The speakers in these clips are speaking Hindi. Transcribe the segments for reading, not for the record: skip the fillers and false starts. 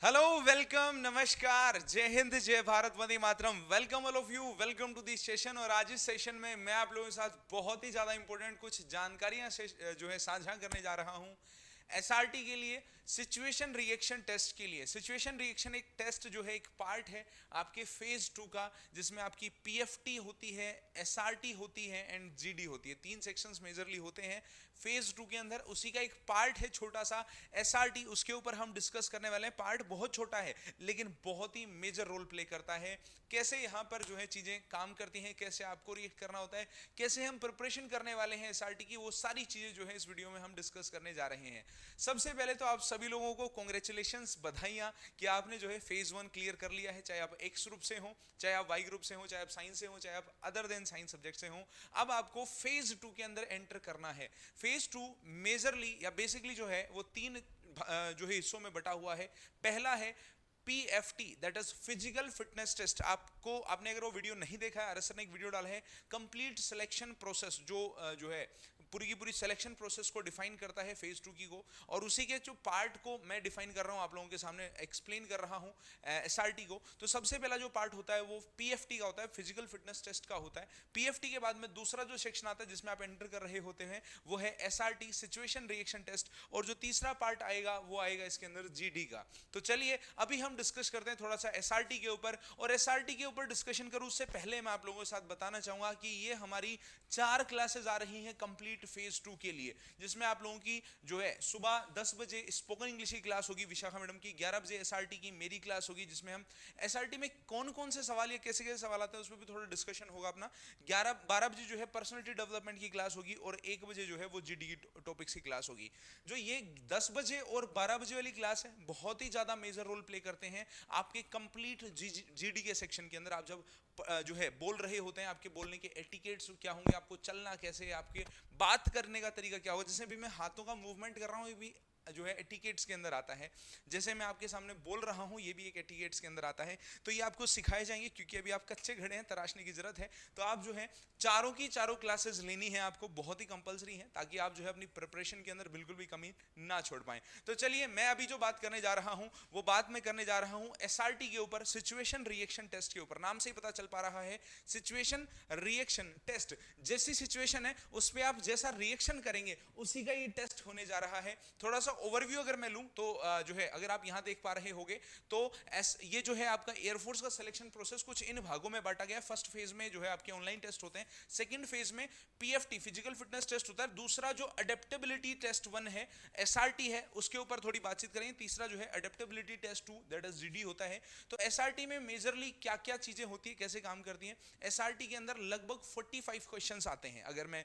हेलो, वेलकम, नमस्कार, जय हिंद, जय भारत, वंदे मातरम। Welcome all of you, welcome to this session. और आज इस सेशन में मैं आप लोगों के साथ बहुत ही ज़्यादा इंपॉर्टेंट कुछ जानकारियां जो है साझा करने जा रहा हूं एसआरटी के लिए, सिचुएशन रिएक्शन टेस्ट के लिए। सिचुएशन रिएक्शन एक टेस्ट जो है, एक पार्ट है आपके फेज 2 का, जिसमें आपकी पीएफटी होती है, एसआरटी होती है एंड जीडी होती है। तीन सेक्शंस मेजरली होते हैं फेज 2 के अंदर। उसी का एक पार्ट है छोटा सा एसआरटी, उसके ऊपर हम डिस्कस करने वाले हैं। पार्ट बहुत छोटा है लेकिन बहुत ही मेजर रोल प्ले करता है। कैसे यहाँ पर जो है चीजें काम करती हैं, कैसे आपको रिएक्ट करना होता है, कैसे हम प्रिपरेशन करने वाले हैं एसआरटी की, वो सारी चीजें जो है इस वीडियो में हम डिस्कस करने जा रहे हैं। सबसे पहले तो आप सभी लोगों को कॉन्ग्रेचुलेशंस, बधाइयां कि आपने जो है फेज 1 क्लियर कर लिया है। चाहे आप एक्स ग्रुप से हो, चाहे आप वाई ग्रुप से हो, चाहे आप साइंस से हो, चाहे आप अदर देन साइंस सब्जेक्ट से हो। अब आपको फेज 2 के अंदर एंटर करना है। फेज 2 मेजरली या बेसिकली जो है वो तीन जो है हिस्सों में बटा हुआ है। पहला है PFT, that is physical fitness test. आपने अगर वो वीडियो नहीं देखा है, आरएस सर ने एक वीडियो डाला है कंप्लीट सिलेक्शन प्रोसेस, जो है पूरी की पूरी सिलेक्शन प्रोसेस को डिफाइन करता है फेज 2 की को। और उसी के जो पार्ट को मैं डिफाइन कर रहा हूं, आप लोगों के सामने एक्सप्लेन कर रहा हूं एसआरटी को। तो सबसे पहला जो पार्ट होता है वो पीएफटी का होता है, फिजिकल फिटनेस टेस्ट का होता है। पीएफटी के बाद में दूसरा जो सेक्शन आता है जिसमें आप एंटर कर रहे होते हैं वो है एसआरटी, सिचुएशन रिएक्शन टेस्ट। और जो तीसरा पार्ट आएगा वो आएगा इसके अंदर जीडी का। तो चलिए अभी हम डिस्कस करते हैं थोड़ा सा एसआरटी के ऊपर। और एसआरटी के ऊपर डिस्कशन करूं उससे पहले मैं आप लोगों के साथ बताना चाहूंगा कि ये हमारी 4 क्लासेस आ रही हैं कंप्लीट फेज 2 के लिए, जिसमें आप लोगों की जो है सुबह 10 बजे स्पोकन इंग्लिश की क्लास होगी विशाखा मैडम की, 11 बजे एसआरटी की मेरी क्लास होगी, जिसमें हम एसआरटी में कौन कौन से सवाल या कैसे कैसे सवाल आते हैं उस पर भी थोड़ा डिस्कशन होगा अपना। 11-12 बजे जो है पर्सनालिटी डेवलपमेंट की क्लास होगी और 1 बजे जो है वो जीडी की टॉपिक्स की क्लास होगी। जो ये 10 बजे और 12 बजे वाली क्लास है बहुत ही ज्यादा मेजर रोल प्ले करते हैं आपके कंप्लीट जीडी के सेक्शन के अंदर। आप जब जो है बोल रहे होते हैं, आपके बोलने के एटिकेट्स क्या होंगे, आपको चलना कैसे, आपके बात करने का तरीका क्या होगा। जैसे भी मैं हाथों का मूवमेंट कर रहा हूँ, ये भी जो है एटिकेट्स के अंदर आता है। जैसे मैं आपके सामने बोल रहा हूँ, ये भी एक एटिकेट्स के अंदर आता है। तो ये आपको सिखाए जाएंगे क्योंकि अभी आप कच्चे घड़े हैं, तराशने की जरूरत है। तो आप जो है चारों की चारों क्लासेस लेनी है आपको, बहुत ही कंपलसरी है, ताकि आप जो है अपनी प्रिपरेशन के अंदर बिल्कुल भी कमी ना छोड़ पाए। तो चलिए मैं अभी जो बात करने जा रहा हूं वो बात मैं करने जा रहा हूं एसआरटी के ऊपर, सिचुएशन रिएक्शन टेस्ट के ऊपर। नाम से ही पता चल पा रहा है सिचुएशन रिएक्शन टेस्ट। जैसी सिचुएशन है उस पर आप जैसा रिएक्शन करेंगे उसी का ये टेस्ट होने जा रहा है। थोड़ा सा ओवरव्यू अगर मैं लूं तो जो है अगर आप यहां देख पा रहे होंगे तो ये जो है आपका एयरफोर्स का सिलेक्शन प्रोसेस कुछ इन भागों में बांटा गया। फर्स्ट फेज में जो है आपके ऑनलाइन टेस्ट होते हैं, सेकंड फेज में पीएफटी फिजिकल फिटनेस टेस्ट होता है, दूसरा जो अडेप्टेबिलिटी टेस्ट 1 है एसआरटी है उसके ऊपर थोड़ी बातचीत करेंगे, तीसरा जो है adaptability test 2 that is GD होता है। तो एसआरटी में मेजरली क्या क्या चीजें होती है, कैसे काम करती हैं। एसआरटी के अंदर लगभग 45 क्वेश्चंस आते हैं। अगर मैं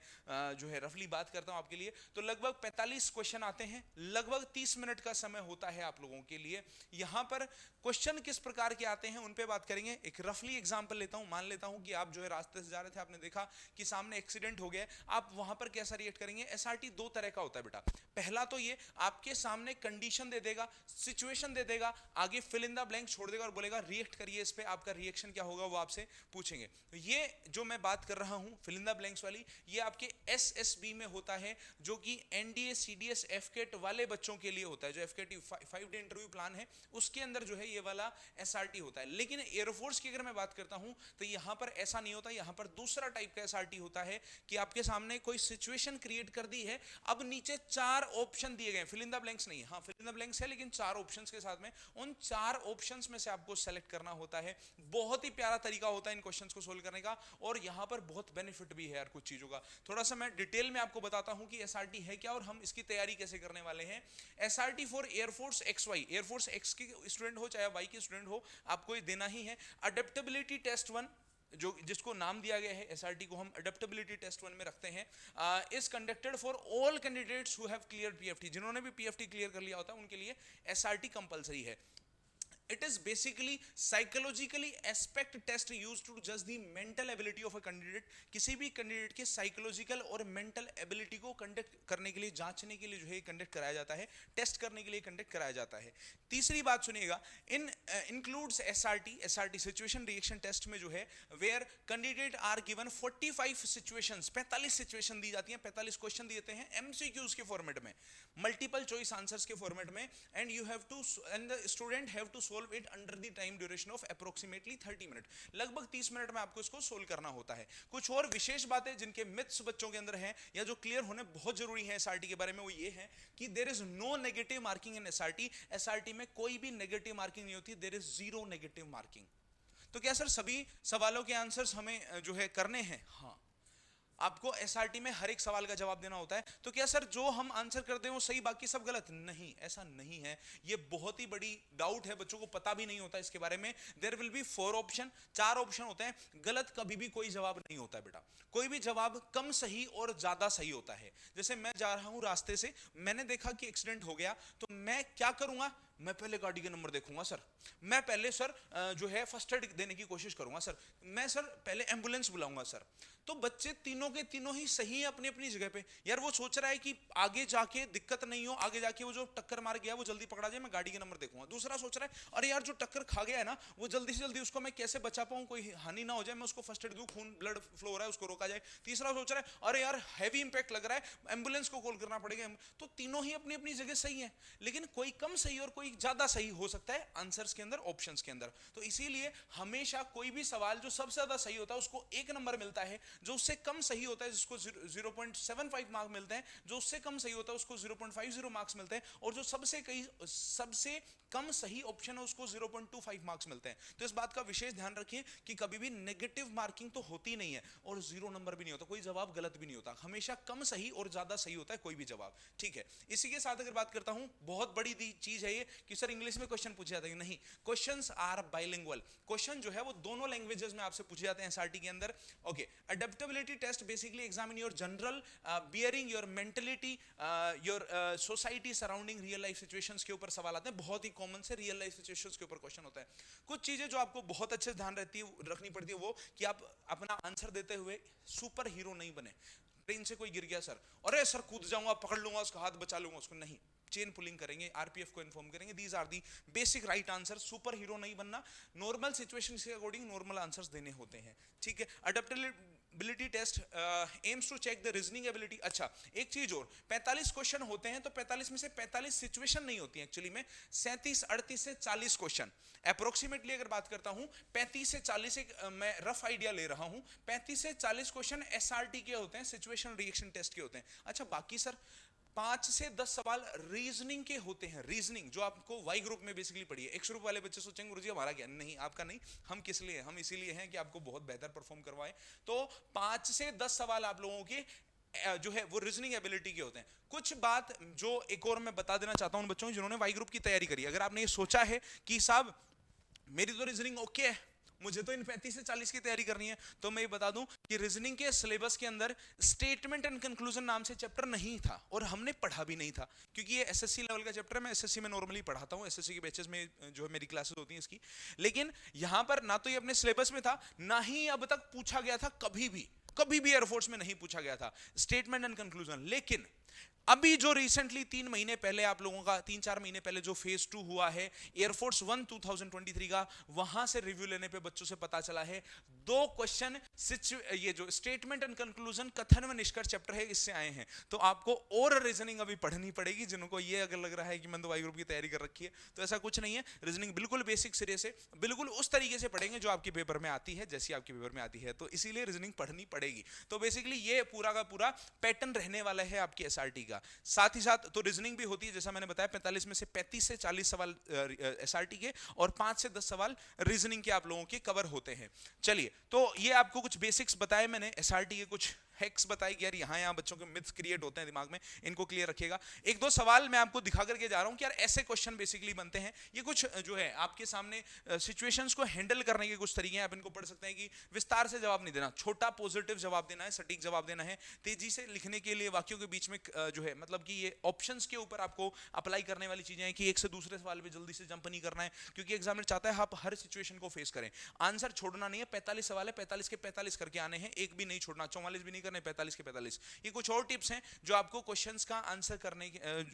जो है रफली बात करता हूं आपके लिए तो लगभग 45 क्वेश्चन आते हैं, लगभग 30 मिनट का समय होता है आप लोगों के लिए। यहां पर क्वेश्चन किस प्रकार के आते हैं उन पे बात करेंगे। एक रफली एग्जांपल लेता हूं, मान लेता हूं कि आप जो है रास्ते से जा रहे थे, आपने देखा कि सामने एक्सीडेंट हो गया, आप वहां पर कैसा रिएक्ट करेंगे। एसआरटी दो तरह का होता है बेटा। पहला तो ये आपके सामने कंडीशन दे देगा, सिचुएशन दे देगा, आगे फिल इन द ब्लैंक छोड़ देगा और बोलेगा रिएक्ट करिए इस पे, आपका रिएक्शन क्या होगा वो आपसे पूछेंगे। तो ये जो मैं बात कर रहा हूं फिल इन द ब्लैंक्स वाली, ये आपके एसएसबी में होता है, जो कि एनडीए सीडीएस एफकेट वाले बच्चों के लिए होता है। जो एफकेट 5 डे इंटरव्यू प्लान है उसके अंदर जो है ये वाला एसआरटी होता है। लेकिन एयरफोर्स की अगर मैं बात करता हूं तो यहां पर ऐसा नहीं होता, यहां पर दूसरा टाइप का एसआरटी होता है कि आपके सामने कोई सिचुएशन क्रिएट कर दी है, अब नीचे 4 ऑप्शन दिए गए, फिल इन द ब्लैंक्स नहीं, हाँ फिल इन द ब्लैंक्स है लेकिन 4 ऑप्शंस के साथ में, उन 4 ऑप्शंस में से आपको सेलेक्ट करना होता है। बहुत ही प्यारा तरीका होता है इन क्वेश्चंस को सोल्व करने का, और यहां पर बहुत बेनिफिट भी है यार कुछ चीजों का। थोड़ा सा मैं डिटेल में आपको बताता हूं कि एसआरटी है क्या और हम इसकी तैयारी कैसे करने वाले हैं। SRT for air force X Y, air force X की स्टूडेंट हो चाहे वाई की स्टूडेंट हो, आपको ये देना ही है। अडेप्टेबिलिटी टेस्ट 1, जो जिसको नाम दिया गया है एसआरटी को हम अडेप्टेबिलिटी टेस्ट 1 में रखते हैं, is conducted for all candidates who have clear PFT. जिन्होंने भी पीएफटी क्लियर कर लिया होता है उनके लिए एसआरटी कंपलसरी है। It is basically psychologically aspect test used to judge the mental ability of a candidate. किसी भी कैंडिडेट के साइकोलॉजिकल और मेंटल एबिलिटी को कंडक्ट करने के लिए, जांचने के लिए जो है कंडक्ट कराया जाता है, टेस्ट करने के लिए कंडक्ट कराया जाता है. तीसरी बात सुनिएगा, इन includes SRT situation reaction test में जो है where candidate are given 45 situations, 45 situation दी जाती हैं, 45 क्वेश्चन दिए जाते हैं एमसीक्यूज के फॉर्मेट में, मल्टीपल चॉइस आंसर्स के फॉर्मेट में, and you have to and the student have to solve it under the time duration of approximately 30 minute. लगभग 30 मिनट में आपको इसको सोल्व करना होता है. कुछ और विशेष बातें जिनके मिथ्स बच्चों के अंदर हैं या जो क्लियर होने बहुत जरूरी है एसआरटी के बारे में, वो ये है कि there is no negative marking in SRT. SRT में कोई भी नेगेटिव मार्किंग नहीं होती, there is zero negative marking. तो क्या सर सभी सवालों के आंसर्स हमें जो है करने हैं? हाँ, आपको एसआरटी में हर एक सवाल का जवाब देना होता है. तो क्या सर जो हम आंसर करते हैं वो सही बाकी सब गलत? नहीं, ऐसा नहीं है. ये बहुत ही बड़ी डाउट है, बच्चों को पता भी नहीं होता इसके बारे में. There will be 4 option, 4 option होते हैं. गलत कभी भी कोई जवाब नहीं होता है बेटा. कोई भी जवाब कम सही और ज्यादा सही होता है. जैसे मैं जा रहा हूं रास्ते से, मैंने देखा कि एक्सीडेंट हो गया, तो मैं क्या करूंगा? मैं पहले गाड़ी के नंबर देखूंगा सर, मैं पहले सर जो है फर्स्ट एड देने की कोशिश करूंगा सर, मैं सर पहले एम्बुलेंस बुलाऊंगा सर. तो बच्चे तीनों के तीनों ही सही है अपनी अपनी जगह पे. यार वो सोच रहा है कि आगे जाके दिक्कत नहीं हो, आगे जाके वो जो टक्कर मार गया वो जल्दी पकड़ा जाए, मैं गाड़ी के नंबर देखूंगा. दूसरा सोच रहा है अरे यार जो टक्कर खा गया है ना, वो जल्दी से जल्दी उसको मैं कैसे बचा पाऊं, कोई हानि ना हो जाए, मैं उसको फर्स्ट एड दूं, खून ब्लड फ्लो हो रहा है उसको रोका जाए. तीसरा सोच रहा है अरे यार हैवी इंपैक्ट लग रहा है, एम्बुलेंस को कॉल करना पड़ेगा. तो तीनों ही अपनी अपनी जगह सही है, लेकिन कोई कम सही और कोई ज्यादा सही हो सकता है आंसर्स के अंदर, ऑप्शंस के अंदर. तो इसीलिए हमेशा कोई भी सवाल जो सबसे ज्यादा सही होता है उसको 1 नंबर मिलता है, जो उससे कम सही होता है जिसको 0.75 मार्क मिलते हैं, जो उससे कम सही होता है उसको 0.50 मार्क्स मिलते हैं, और जो सबसे कम सही ऑप्शन है उसको 0.25 मार्क्स मिलते हैं. तो इस बात का विशेष ध्यान रखिए कि कभी भी नेगेटिव मार्किंग तो होती नहीं है और 0 नंबर भी नहीं होता, कोई जवाब गलत भी नहीं होता. हमेशा कम सही और ज्यादा सही होता है कोई भी जवाब. ठीक है, इसी के साथ अगर बात करता हूं, बहुत बड़ी चीज है ये कि सर इंग्लिश में क्वेश्चन पूछे जाते हैं. नहीं, क्वेश्चंस आर बाइलिंगुअल. क्वेश्चन जो है वो दोनों लैंग्वेजेस में आपसे पूछे जाते हैं एसआरटी के अंदर. Okay, adaptability test basically examine your general bearing, your mentality, your society surrounding real life situations के ऊपर सवाल आते हैं. बहुत ही कॉमन से रियल लाइफ सिचुएशंस के ऊपर क्वेश्चन होता है. कुछ चीजें जो आपको बहुत अच्छे से ध्यान रखनी पड़ती है वो कि आप अपना आंसर देते हुए सुपर हीरो नहीं बने. ट्रेन से कोई गिर गया सर, अरे सर कूद जाऊंगा, पकड़ लूंगा उसका हाथ, बचा लूंगा उसको. नहीं, चेन पुलिंग करेंगे, आरपीएफ को इन्फॉर्म करेंगे. These are the basic right answer. Super hero नहीं बनना, नॉर्मल सिचुएशन के अकॉर्डिंग नॉर्मल आंसर्स देने होते हैं. ठीक है, adaptability test aims to check the reasoning ability. अच्छा, एक चीज और, 45 क्वेश्चन होते हैं, तो 45 में से 45 सिचुएशन नहीं होती है एक्चुअली में, 37, 38 से 40 क्वेश्चन अप्रोक्सीमेटली अगर बात करता हूं, 35 से 40, एक मैं रफ आइडिया ले रहा हूं, 35 से 40 क्वेश्चन एसआरटी के होते हैं, सिचुएशन रिएक्शन टेस्ट के होते हैं. अच्छा, बाकी सर 5 से 10 सवाल रीजनिंग के होते हैं. रीजनिंग जो आपको वाई ग्रुप में बेसिकली पढ़ी है. 100 ग्रुप वाले बच्चे सोचेंगे गुरुजी हमारा क्या? नहीं, आपका नहीं. हम किस लिए? हम इसीलिए हैं कि आपको बहुत बेहतर परफॉर्म करवाएं. तो 5 से 10 सवाल आप लोगों के जो है वो रीजनिंग एबिलिटी के होते हैं. कुछ बात जो एक और मैं बता देना चाहता हूं बच्चों जिन्होंने वाई ग्रुप की तैयारी करी. अगर आपने ये सोचा है कि साहब मेरी तो रीजनिंग ओके है, मुझे तो इन 35 से 40 की तैयारी करनी है, तो मैं ये बता दूं कि रीजनिंग के सिलेबस के अंदर स्टेटमेंट एंड कंक्लूजन नाम से चैप्टर नहीं था और हमने पढ़ा भी नहीं था, क्योंकि ये एसएससी लेवल का चैप्टर है. मैं एसएससी में नॉर्मली पढ़ाता हूं, एसएससी के बैचेस में जो है मेरी क्लासेस होती हैं इसकी. लेकिन यहां पर ना तो ये अपने सिलेबस में था, ना ही अब तक पूछा गया था. कभी भी एयरफोर्स में नहीं पूछा गया था स्टेटमेंट एंड कंक्लूजन. लेकिन अभी जो रिसेंटली 3 महीने पहले आप लोगों का 3-4 महीने पहले जो फेज 2 हुआ है एयरफोर्स 1 2023 का, वहां से रिव्यू लेने पे बच्चों से पता चला है 2 क्वेश्चन ये जो स्टेटमेंट एंड कंक्लूजन कथन व निष्कर्ष चैप्टर है इससे आए हैं. तो आपको और रीजनिंग अभी पढ़नी पड़ेगी. जिनको ये अगर लग रहा है कि मैंने तो वाई ग्रुप की तैयारी कर रखी है, तो ऐसा कुछ नहीं है. रीजनिंग बिल्कुल बेसिक सिरे से, बिल्कुल उस तरीके से पढ़ेंगे जो आपके पेपर में आती है, जैसी आपके पेपर में आती है. तो इसीलिए रीजनिंग पढ़नी पड़ेगी. तो बेसिकली ये पूरा का पूरा पैटर्न रहने वाला है आपकी एसआरटी का. साथ ही साथ तो रीजनिंग भी होती है, जैसा मैंने बताया 45 में से 35 से 40 सवाल एसआरटी के और 5 से 10 सवाल रीजनिंग के आप लोगों के कवर होते हैं. चलिए, तो ये आपको कुछ बेसिक्स बताए मैंने एसआरटी के, कुछ हैक्स बताए कि यार यहाँ बच्चों के मिथ्स क्रिएट होते हैं दिमाग में, इनको क्लियर रखिएगा। एक दो सवाल मैं आपको दिखा करके जा रहा हूँ कि यार ऐसे क्वेश्चन बेसिकली बनते हैं। ये कुछ जो है आपके सामने सिचुएशंस को हैंडल करने के कुछ तरीके हैं, आप इनको पढ़ सकते हैं कि विस्तार से जवाब नहीं देना, छोटा पॉजिटिव जवाब देना है, सटीक जवाब देना है, तेजी से लिखने के लिए वाक्यों के बीच में जो है मतलब कि ये ऑप्शंस के ऊपर आपको अप्लाई करने वाली चीजें हैं कि एक से दूसरे सवाल पे जल्दी से जंप नहीं करना है, क्योंकि एग्जामिनर चाहता है आप हर सिचुएशन को फेस करें। आंसर छोड़ना नहीं है, 45 सवाल है, 45 के 45 करके आने हैं, एक भी नहीं छोड़ना, 44 भी नहीं करने, 45 के 45। ये कुछ और टिप्स हैं जो आपको क्वेश्चंस का आंसर करने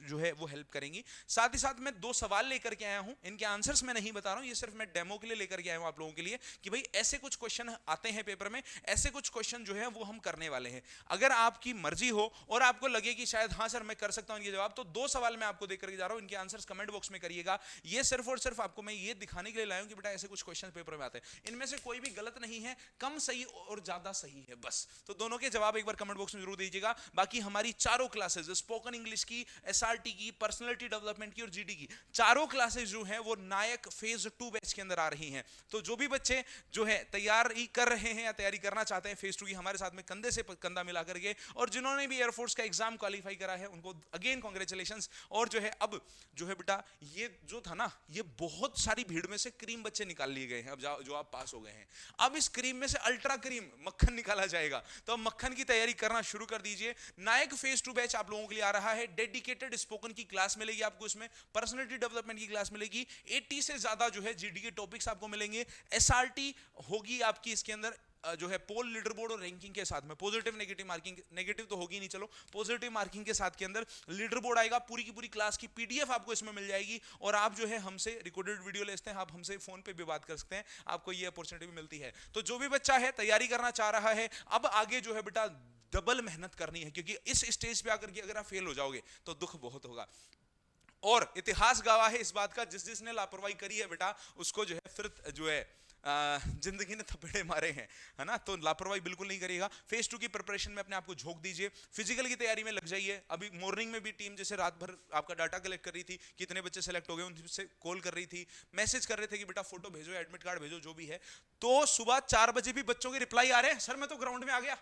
जो है वो हेल्प करेंगी। साथ ही साथ मैं दो सवाल लेकर के आया हूं, इनके आंसर्स मैं नहीं बता रहा हूं, ये सिर्फ मैं डेमो के लिए लेकर के आया हूं आप लोगों के लिए कि भाई ऐसे कुछ क्वेश्चन आते हैं पेपर में, ऐसे कुछ क्वेश्चन जो है वो हम करने वाले हैं। अगर आपकी मर्जी हो और आपको लगे कि शायद हाँ सर मैं कर सकता हूं ये जवाब, तो दो सवाल मैं आपको देकर के जा रहा हूं, इनके आंसर्स कमेंट बॉक्स में करिएगा। ये सिर्फ और सिर्फ आपको मैं ये दिखाने के लिए लाया हूं कि बेटा ऐसे कुछ क्वेश्चन पेपर में आते हैं, इनमें से कोई भी गलत नहीं है, कम सही और ज्यादा सही है बस। तो दोनों के जवाब एक बार कमेंट बॉक्स में जरूर दीजिएगा। बाकी हमारी चारों क्लासेस, स्पोकन इंग्लिश की, एसआरटी की, पर्सनालिटी डेवलपमेंट की और जीडी की, चारों क्लासेस जो है वो नायक फेज 2 बैच के अंदर आ रही हैं। तो जो भी बच्चे जो है तैयारी कर रहे हैं या तैयारी करना चाहते हैं फेज 2 की, हमारे साथ में कंधे से कंधा मिला करके, और जिन्होंने भी एयरफोर्स का एग्जाम क्वालिफाई करा है उनको अगेन कांग्रेचुलेशंस। और जो है अब जो है बेटा ये जो था ना, ये बहुत सारी भीड़ में से क्रीम बच्चे निकाल लिए गए हैं, अब जो आप पास हो गए हैं, अब इस क्रीम में से अल्ट्रा क्रीम मक्खन निकाला जाएगा। तो अब मक्खन की तैयारी करना शुरू कर दीजिए। नायक फेज 2 बैच आप लोगों के लिए आ रहा है, डेडिकेटेड स्पोकन की क्लास मिलेगी आपको, इसमें पर्सनालिटी डेवलपमेंट की क्लास मिलेगी, 80 से ज्यादा जो है जीडी के टॉपिक्स आपको मिलेंगे, एसआरटी होगी आपकी इसके अंदर जो है पोल, लीडर बोर्ड और रैंकिंग के साथ में, पॉजिटिव नेगेटिव मार्किंग, नेगेटिव तो होगी नहीं, चलो पॉजिटिव मार्किंग के साथ के अंदर लीडर बोर्ड आएगा, पूरी की पूरी क्लास की पीडीएफ आपको इसमें मिल जाएगी, और आप जो है हमसे रिकॉर्डेड वीडियो ले सकते हैं, आप हमसे फोन पे भी बात कर सकते हैं, आपको ये अपॉर्चुनिटी भी मिलती है। तो जो भी बच्चा है तैयारी करना चाह रहा है, अब आगे जो है बेटा डबल मेहनत करनी है, क्योंकि इस स्टेज पे आकर के अगर आप फेल हो जाओगे तो दुख बहुत होगा। और इतिहास गवाह है इस बात का, जिसने लापरवाही करी है बेटा उसको जो है फिर जो है जिंदगी ने थपेड़े मारे हैं, है ना। तो लापरवाही बिल्कुल नहीं करिएगा। फेज 2 की प्रिपरेशन में अपने आप को झोंक दीजिए, फिजिकल की तैयारी में लग जाइए। अभी मॉर्निंग में भी टीम जैसे रात भर आपका डाटा कलेक्ट कर रही थी, कितने बच्चे सेलेक्ट हो गए, उनसे कॉल कर रही थी, मैसेज कर रहे थे कि बेटा फोटो भेजो, एडमिट कार्ड भेजो, जो भी है। तो सुबह 4 बजे भी बच्चों के रिप्लाई आ रहे हैं, सर मैं तो ग्राउंड में आ गया।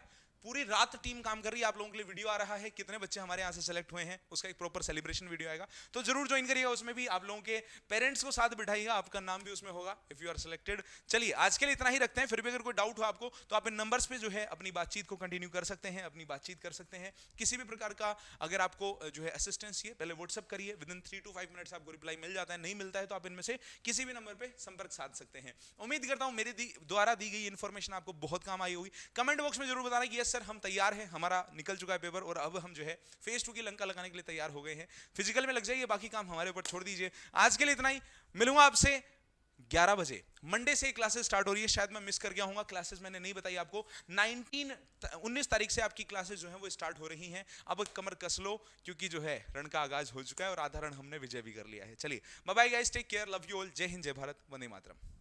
पूरी रात टीम काम कर रही है, आप लोगों के लिए वीडियो आ रहा है, कितने बच्चे हमारे यहाँ से सेलेक्ट हुए हैं उसका एक प्रॉपर सेलिब्रेशन वीडियो आएगा, तो जरूर ज्वाइन करिएगा। उसमें भी आप लोगों के पेरेंट्स को साथ बिठाइएगा, आपका नाम भी उसमें होगा इफ यू आर सिलेक्टेड। चलिए आज के लिए इतना ही रखते हैं, फिर भी अगर कोई डाउट हो आपको तो आप इन नंबर्स पे जो है अपनी बातचीत को कंटिन्यू कर सकते हैं, अपनी बातचीत कर सकते हैं। किसी भी प्रकार का अगर आपको जो है असिस्टेंस चाहिए, पहले व्हाट्सअप करिए, विद इन 3 to 5 मिनट्स आपको रिप्लाई मिल जाता है। नहीं मिलता है तो आप इनमें से किसी भी नंबर पे संपर्क साध सकते हैं। उम्मीद करता हूं मेरे द्वारा दी गई इन्फॉर्मेशन आपको बहुत काम आई होगी। कमेंट बॉक्स में जरूर बताना कि यस सर हम तैयार हैं, हमारा निकल चुका है पेपर और अब हम जो है फेज 2 की लंका लगाने के लिए तैयार हो गए हैं। फिजिकल में लग जाइए, बाकी काम हमारे ऊपर छोड़ दीजिए। आज के लिए इतना ही, मिलूंगा आपसे 11 बजे। मंडे से क्लासेस स्टार्ट हो रही है, शायद मैं मिस कर गया हूँ, क्लासेस मैंने नहीं बताई आपको। 19 तारीख से आपकी क्लासेस जो हैं वो स्टार्ट हो रही हैं। अब कमर कस लो क्योंकि जो है रण का आगाज हो चुका है और आधा रण हमने विजय भी कर लिया है। चलिए bye bye guys, take care, love you all, जय हिंद, जय भारत, वंदे मातरम।